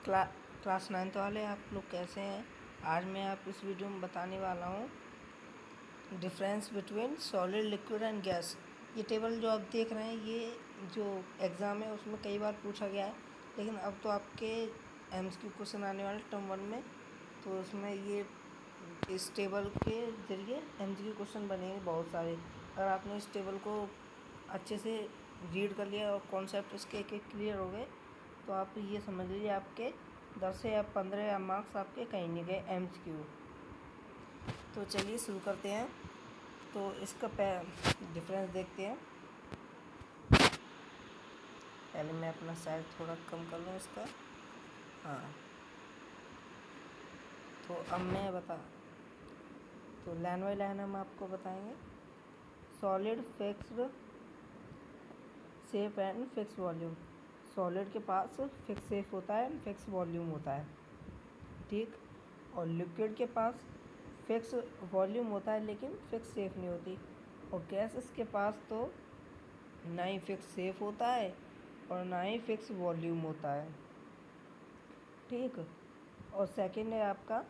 क्ला class 9th वाले आप लोग कैसे हैं। आज मैं आप इस वीडियो में बताने वाला हूँ difference between solid liquid and gas. ये टेबल जो आप देख रहे हैं ये जो एग्ज़ाम है उसमें कई बार पूछा गया है, लेकिन अब तो आपके एमसीक्यू क्वेश्चन आने वाले टर्म 1 में, तो उसमें ये इस टेबल के ज़रिए एमसीक्यू क्वेश्चन बनेंगे बहुत सारे। अगर आपने इस टेबल को अच्छे से रीड कर लिया और कॉन्सेप्ट इसके एक एक क्लियर हो गए तो आप ये समझ लीजिए आपके 10 या 15 या मार्क्स आपके कहीं नहीं गए एमसीक्यू। तो चलिए शुरू करते हैं। तो इसका डिफरेंस देखते हैं। पहले मैं अपना साइज थोड़ा कम कर लूँ इसका। हाँ, तो अब मैं तो लाइन बाई लाइन हम आपको बताएंगे। Solid fixed shape and fix volume. Solid के पास फिक्स शेप होता है एंड फिक्स वॉल्यूम होता है, ठीक। और लिक्विड के पास फिक्स वॉल्यूम होता है लेकिन फिक्स शेप नहीं होती। और गैसेस के पास तो ना ही फिक्स शेप होता है और ना ही फिक्स वॉल्यूम होता है, ठीक। और सेकंड है आपका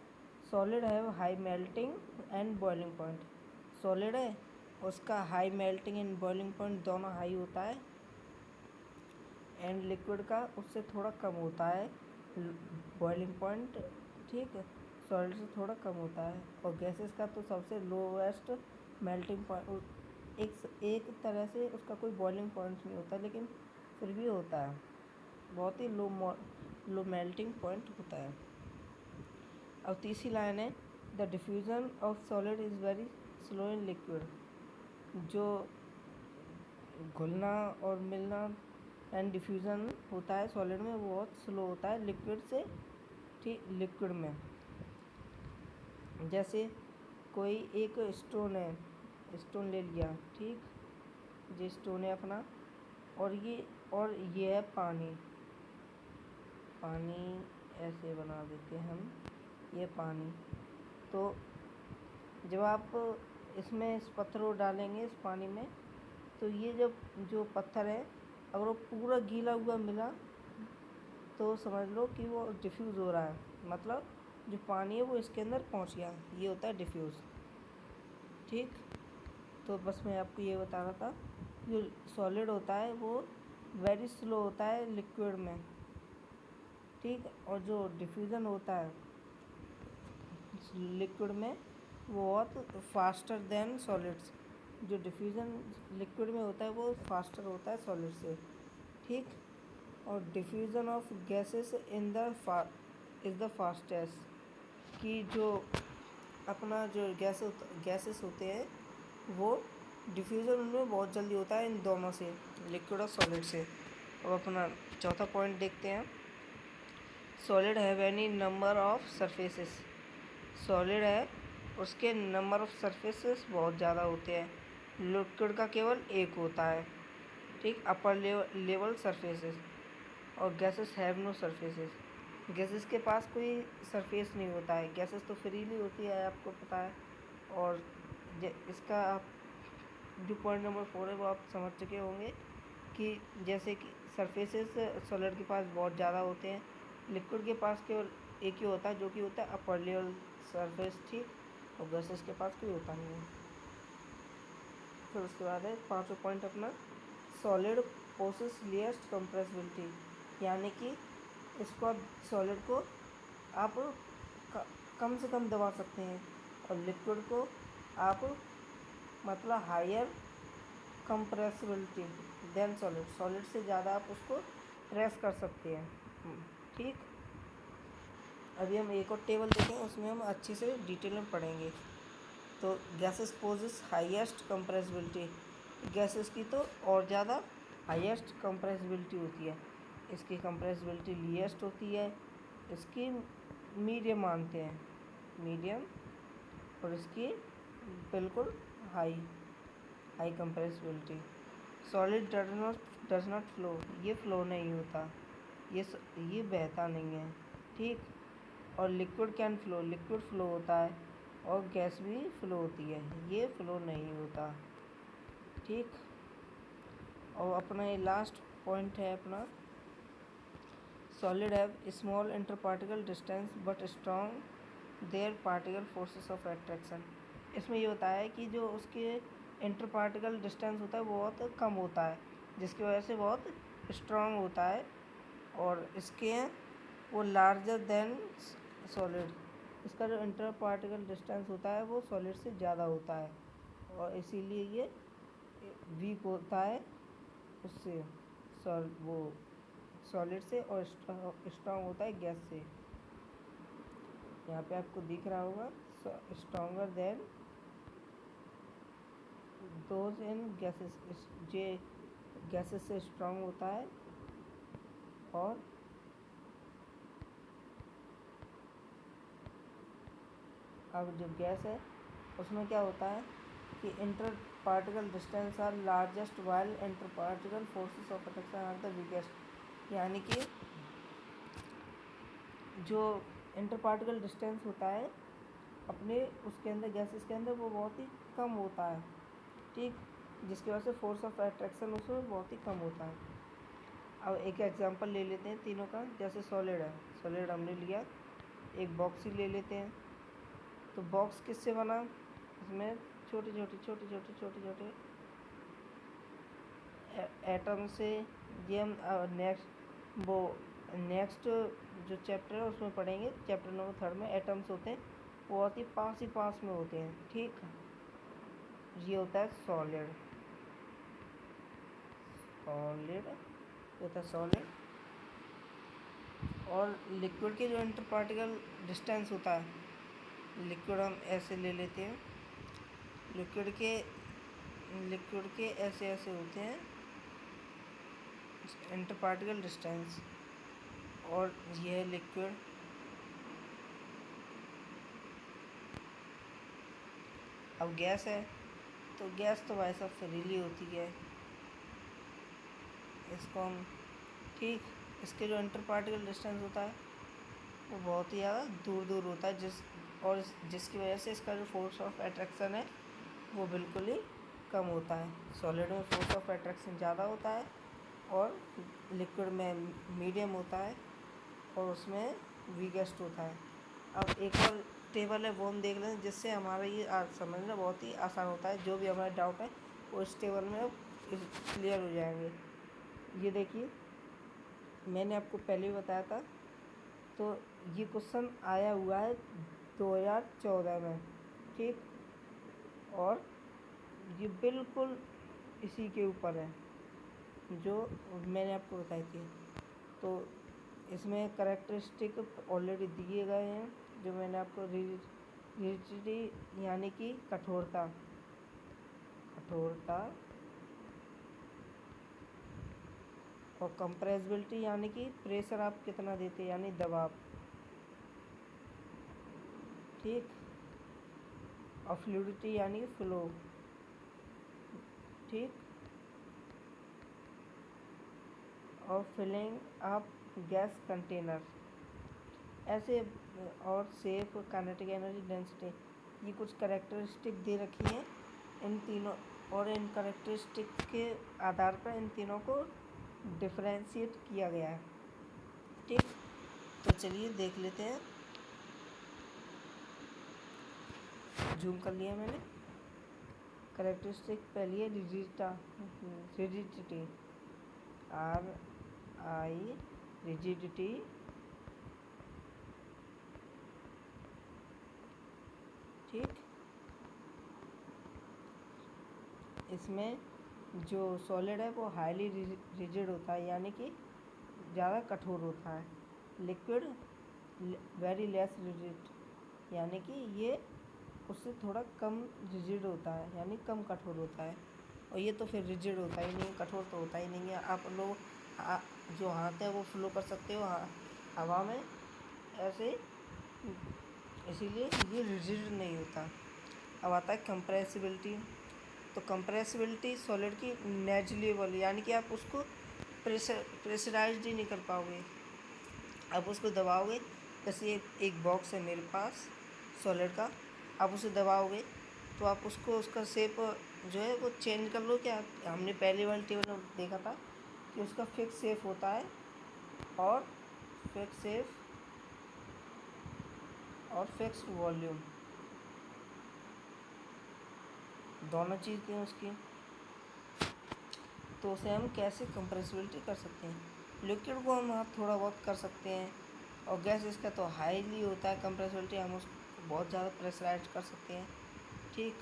सॉलिड है high melting and boiling point. Solid है उसका high melting and boiling point दोनों हाई होता है, एंड लिक्विड का उससे थोड़ा कम होता है बॉइलिंग पॉइंट, ठीक है। सॉलिड से थोड़ा कम होता है। और गैसेस का तो सबसे लोवेस्ट मेल्टिंग पॉइंट, एक तरह से उसका कोई बॉइलिंग पॉइंट नहीं होता, लेकिन फिर भी होता है, बहुत ही लो मेल्टिंग पॉइंट होता है। अब तीसरी लाइन है the diffusion of solid is very slow in liquid. जो घुलना और मिलना एंड डिफ्यूज़न होता है सॉलिड में वो बहुत स्लो होता है लिक्विड से, ठीक। लिक्विड में जैसे कोई एक स्टोन है, स्टोन ले लिया, ठीक। ये स्टोन है अपना, और ये है पानी। पानी ऐसे बना देते हैं हम, ये पानी। तो जब आप इसमें इस पत्थर को डालेंगे इस पानी में, तो ये जब जो पत्थर है अगर वो पूरा गीला हुआ मिला तो समझ लो कि वो डिफ्यूज़ हो रहा है, मतलब जो पानी है वो इसके अंदर पहुंच गया, ये होता है डिफ्यूज़, ठीक। तो बस मैं आपको ये बता रहा था, जो सॉलिड होता है वो वेरी स्लो होता है लिक्विड में, ठीक। और जो डिफ्यूज़न होता है लिक्विड में वो बहुत फास्टर देन सॉलिड्स। जो डिफ्यूज़न लिक्विड में होता है वो फास्टर होता है सॉलिड से, ठीक। और diffusion of gases in the is the fastest. कि जो अपना जो गैसेस होते हैं वो डिफ्यूज़न उनमें बहुत जल्दी होता है, इन दोनों से, लिक्विड और सॉलिड से। अब अपना चौथा पॉइंट देखते हैं। Solid have any number of surfaces. Solid है उसके नंबर ऑफ सरफेसेस बहुत ज़्यादा होते हैं, लिक्विड का केवल एक होता है, ठीक। Upper level surfaces. और gases have no surfaces. Gases के पास कोई सरफेस नहीं होता है, गैसेस तो फ्रीली होती है, आपको पता है। और इसका आप जो पॉइंट नंबर 4 है वो आप समझ चुके होंगे कि जैसे कि सरफेसेस सॉलिड के पास बहुत ज़्यादा होते हैं, लिक्विड के पास केवल एक ही होता है जो कि होता है अपर लेवल सरफेस, ठीक। और गैसेस के पास कोई होता नहीं है। फिर उसके बाद है पाँचवा पॉइंट अपना सॉलिड पोसेस लिएस्ट कंप्रेसिबिलिटी। यानी कि इसको आप सॉलिड को आप कम से कम दबा सकते हैं, और लिक्विड को आप मतलब higher compressibility than solid, solid से ज़्यादा आप उसको प्रेस कर सकते हैं, ठीक। अभी हम एक और टेबल देखें, उसमें हम अच्छे से डिटेल में पढ़ेंगे। तो gases possess highest compressibility. Gases की तो और ज़्यादा हाईएस्ट कंप्रेसिबिलिटी होती है, इसकी कंप्रेसिबिलिटी लीएस्ट होती है, इसकी मीडियम मानते हैं, मीडियम। और इसकी बिल्कुल high compressibility. Solid does not flow. ये फ्लो नहीं होता, ये बहता नहीं है, ठीक। और liquid can flow. Liquid flow होता है, और गैस भी फ्लो होती है, ये फ्लो नहीं होता, ठीक। और अपना ये लास्ट पॉइंट है अपना solid have small interparticle distance but strong their particle forces of attraction. इसमें ये होता है कि जो उसके इंटरपार्टिकल डिस्टेंस होता है वो बहुत कम होता है, जिसकी वजह से बहुत स्ट्रॉन्ग होता है, और इसके वो लार्जर देन सॉलिड, इसका जो इंटर पार्टिकल डिस्टेंस होता है वो सॉलिड से ज़्यादा होता है, और इसीलिए ये वीक होता है उससे, वो सॉलिड से, और स्ट्रॉन्ग होता है गैस से। यहाँ पे आपको दिख रहा होगा stronger than those in gases, J gases से स्ट्रॉन्ग होता है। और अब जो गैस है उसमें क्या होता है कि inter particle distance are largest while inter particle forces of attraction are the weakest, यानी कि जो इंटर पार्टिकल डिस्टेंस होता है अपने उसके अंदर गैसेस के अंदर वो बहुत ही कम होता है, ठीक, जिसकी वजह से फोर्स ऑफ अट्रैक्शन उसमें बहुत ही कम होता है। अब एक एग्जांपल ले लेते हैं तीनों का। जैसे सॉलिड है, सॉलिड हमने लिया, एक बॉक्स ही ले लेते हैं। तो बॉक्स किससे बना, इसमें छोटे छोटे एटम से। ये हम नेक्स्ट जो चैप्टर है उसमें पढ़ेंगे, चैप्टर नंबर 3 में एटम्स होते हैं, वो बहुत ही पास में होते हैं, ठीक। ये होता है सॉलिड होता है सॉलिड। और लिक्विड के जो इंटर पार्टिकल डिस्टेंस होता है, लिक्विड हम ऐसे ले लेते हैं, लिक्विड के ऐसे होते हैं इंटर पार्टिकल डिस्टेंस, और यह है लिक्विड। अब गैस है, तो गैस तो भाई साहब फ्रीली होती है, इसको हम, ठीक, इसके जो इंटर पार्टिकल डिस्टेंस होता है वो बहुत ही ज़्यादा दूर होता है, जिसकी वजह से इसका जो फोर्स ऑफ अट्रैक्शन है वो बिल्कुल ही कम होता है। सॉलिड में फोर्स ऑफ अट्रैक्शन ज़्यादा होता है, और लिक्विड में मीडियम होता है, और उसमें वीकेस्ट होता है। अब एक और टेबल है वो हम देख लें, जिससे हमारा ये समझना बहुत ही आसान होता है। जो भी हमारा डाउट है वो इस टेबल में क्लियर हो जाएंगे। ये देखिए, मैंने आपको पहले ही बताया था, तो ये क्वेश्चन आया हुआ है 2014 में, ठीक, और ये बिल्कुल इसी के ऊपर है जो मैंने आपको बताई थी। तो इसमें करैक्टरिस्टिक ऑलरेडी दिए गए हैं, जो मैंने आपको रिजिडिटी यानी कि कठोरता और कंप्रेसिबिलिटी यानी कि प्रेशर आप कितना देते हैं, यानी दबाव, ठीक, और फ्लूइडिटी यानी फ्लो, ठीक, और फिलिंग अप गैस कंटेनर ऐसे, और सेफ काइनेटिक एनर्जी डेंसिटी, ये कुछ कैरेक्टरिस्टिक दे रखी हैं इन तीनों, और इन कैरेक्टरिस्टिक के आधार पर इन तीनों को डिफरेंशिएट किया गया है, ठीक। तो चलिए देख लेते हैं, जूम कर लिया मैंने। कैरेक्टरिस्टिक पहली है रिजिडिटी, RI रिजिडिटी, ठीक। इसमें जो सॉलिड है वो हाईली रिजिड होता है, यानी कि ज़्यादा कठोर होता है। लिक्विड वेरी लेस रिजिड, यानी कि ये उससे थोड़ा कम रिजिड होता है, यानी कम कठोर होता है। और ये तो फिर रिजिड होता ही नहीं, कठोर तो होता ही नहीं है। आप लोग जो हाथ है वो फ्लो कर सकते हो हवा में ऐसे, इसीलिए ये रिजिड नहीं होता। अब आता है कंप्रेसिबिलिटी। तो कंप्रेसिबिलिटी सॉलिड की नेग्लिजिबल, यानी कि आप उसको प्रेशराइज्ड ही नहीं कर पाओगे। आप उसको दबाओगे, जैसे एक बॉक्स है मेरे पास सॉलिड का, आप उसे दबाओगे तो आप उसको उसका शेप जो है वो चेंज कर लो। क्या हमने पहले वाली टेबल में देखा था कि उसका फिक्स शेप होता है, और परफेक्ट सेफ और फिक्स्ड वॉल्यूम, दोनों चीज़ थी उसकी। तो उसे हम कैसे कंप्रेसिबिलिटी कर सकते हैं। लिक्विड को हम थोड़ा बहुत कर सकते हैं, और गैस इसका तो हाईली होता है कंप्रेसिबिलिटी, हम उसको बहुत ज़्यादा प्रेशराइज कर सकते हैं। ठीक।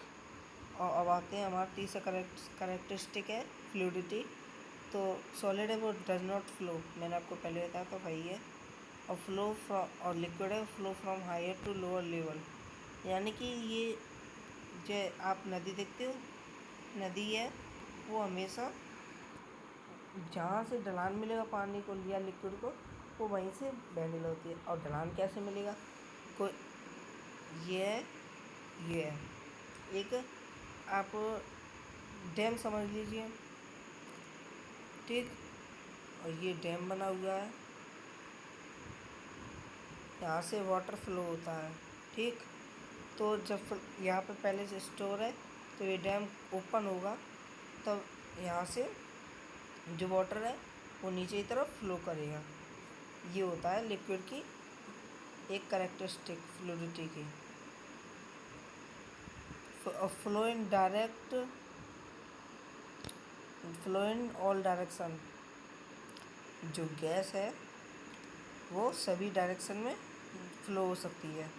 और अब आते हैं हमारा तीसरा करेक्टरिस्टिक है फ्लूइडिटी। तो सॉलिड है वो डज नॉट फ्लो, मैंने आपको पहले बताया तो वही है। और फ्लो फ्रॉम, और लिक्विड है flow from higher to lower level, यानी कि ये जो आप नदी देखते हो, नदी है वो हमेशा जहाँ से ढलान मिलेगा पानी को या लिक्विड को, वो वहीं से बहने लगती है। और ढलान कैसे मिलेगा, कोई ये है एक, आप डैम समझ लीजिए। ठीक। और ये डैम बना हुआ है, यहाँ से वाटर फ्लो होता है। ठीक। तो जब यहाँ पे पहले से स्टोर है, तो ये डैम ओपन होगा, तब यहाँ से जो वाटर है वो नीचे की तरफ फ्लो करेगा। ये होता है लिक्विड की एक करेक्टरिस्टिक फ्लूइडिटी की। फ्लो इन ऑल डायरेक्शन, जो गैस है वो सभी डायरेक्शन में फ्लो हो सकती है,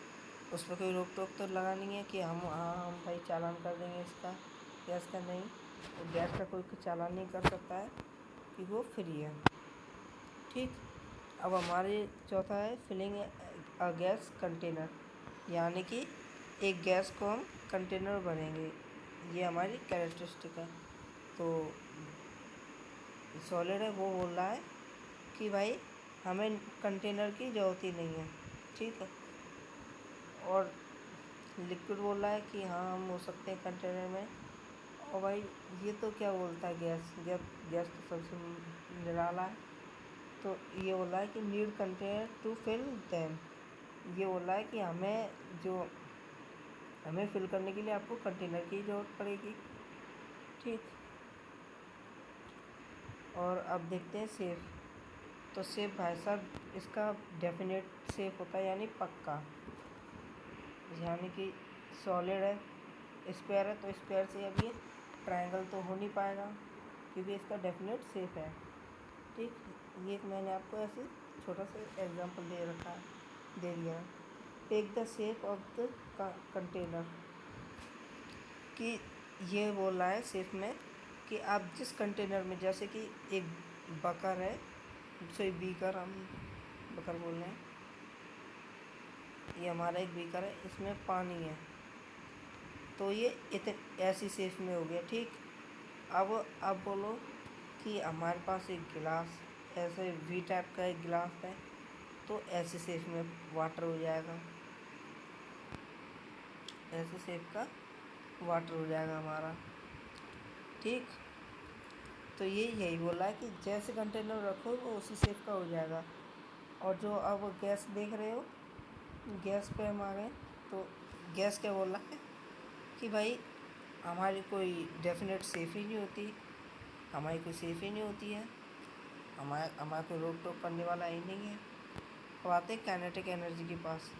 उस पर कोई रोक टोक तो लगा नहीं है कि हम भाई चालान कर देंगे इसका, गैस का नहीं। तो गैस का कोई चालान नहीं कर सकता है कि वो फ्री है। ठीक। अब हमारे चौथा है फिलिंग अ गैस कंटेनर, यानी कि एक गैस को हम कंटेनर भरेंगे, ये हमारी कैरेक्टरिस्टिक है। तो सॉलिड है वो बोल रहा है कि भाई हमें कंटेनर की ज़रूरत ही नहीं है। ठीक है। और लिक्विड बोल रहा है कि हाँ हम हो सकते हैं कंटेनर में। और भाई ये तो क्या बोलता है, गैस तो सबसे निराला है। तो ये बोल रहा है कि need container to fill them, ये बोल रहा है कि हमें फिल करने के लिए आपको कंटेनर की ज़रूरत पड़ेगी। ठीक। और अब देखते हैं सेफ। तो सेफ भाई साहब इसका डेफिनेट सेफ होता है, यानी पक्का, यानी कि सॉलिड है, स्क्वायर है, तो स्क्वायर से अब ये ट्रायंगल तो हो नहीं पाएगा, क्योंकि इसका डेफिनेट सेफ है। ठीक। ये एक मैंने आपको ऐसे छोटा सा एग्जांपल दे दिया। Take the shape of the container, कि ये बोल रहा है सेफ में कि आप जिस कंटेनर में, जैसे कि एक बकर है, सॉरी बीकर, हम बकर बोल रहे हैं, ये हमारा एक बीकर है, इसमें पानी है, तो ये ऐसी शेप में हो गया। ठीक। अब बोलो कि हमारे पास एक गिलास, ऐसे वी टाइप का एक गिलास है, तो ऐसे शेप में वाटर हो जाएगा, ऐसे शेप का वाटर हो जाएगा हमारा। ठीक। तो यही बोला है कि जैसे कंटेनर रखो वो उसी शेप का हो जाएगा। और जो अब गैस देख रहे हो, गैस पे हम आ गए। तो गैस क्या बोल रहा है कि भाई हमारी कोई डेफिनेट सेफ ही नहीं होती, हमारी कोई सेफ ही नहीं होती है, हमारा कोई रोक टोक करने वाला ही नहीं है। अब आते हैं काइनेटिक एनर्जी के पास।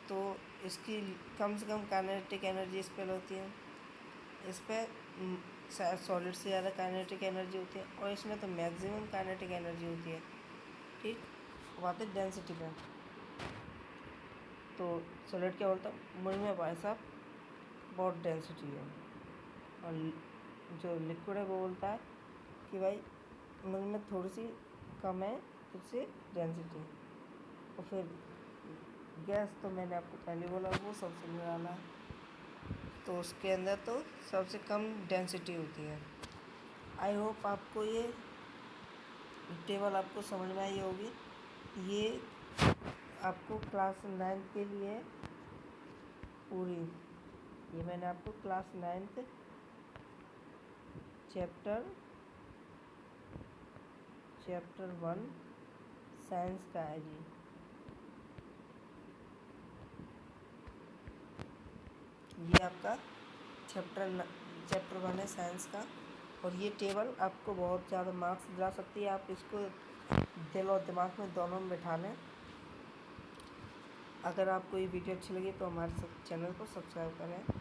तो इसकी कम से कम काइनेटिक एनर्जी इस पर होती है, इस पर सॉलिड से ज़्यादा काइनेटिक एनर्जी होती है, और इसमें तो मैक्सिमम काइनेटिक एनर्जी होती है। ठीक। अब आते हैं डेंसिटी पर। तो सॉलिड क्या बोलता है, मुझ में भाई साहब बहुत डेंसिटी है, और जो लिक्विड है वो बोलता है कि भाई मुझ में थोड़ी सी कम है उससे डेंसिटी। और फिर गैस तो मैंने आपको पहले बोला वो सबसे निराला है, तो उसके अंदर तो सबसे कम डेंसिटी होती है। आई होप आपको ये टेबल आपको समझ में आई होगी। ये आपको क्लास 9 के लिए पूरी, ये मैंने आपको क्लास 9 चैप्टर 1 साइंस का है जी। ये आपका चैप्टर 1 है साइंस का, और ये टेबल आपको बहुत ज़्यादा मार्क्स दिला सकती है। आप इसको दिल और दिमाग में दोनों में बिठा लें। अगर आपको ये वीडियो अच्छी लगी तो हमारे चैनल को सब्सक्राइब करें।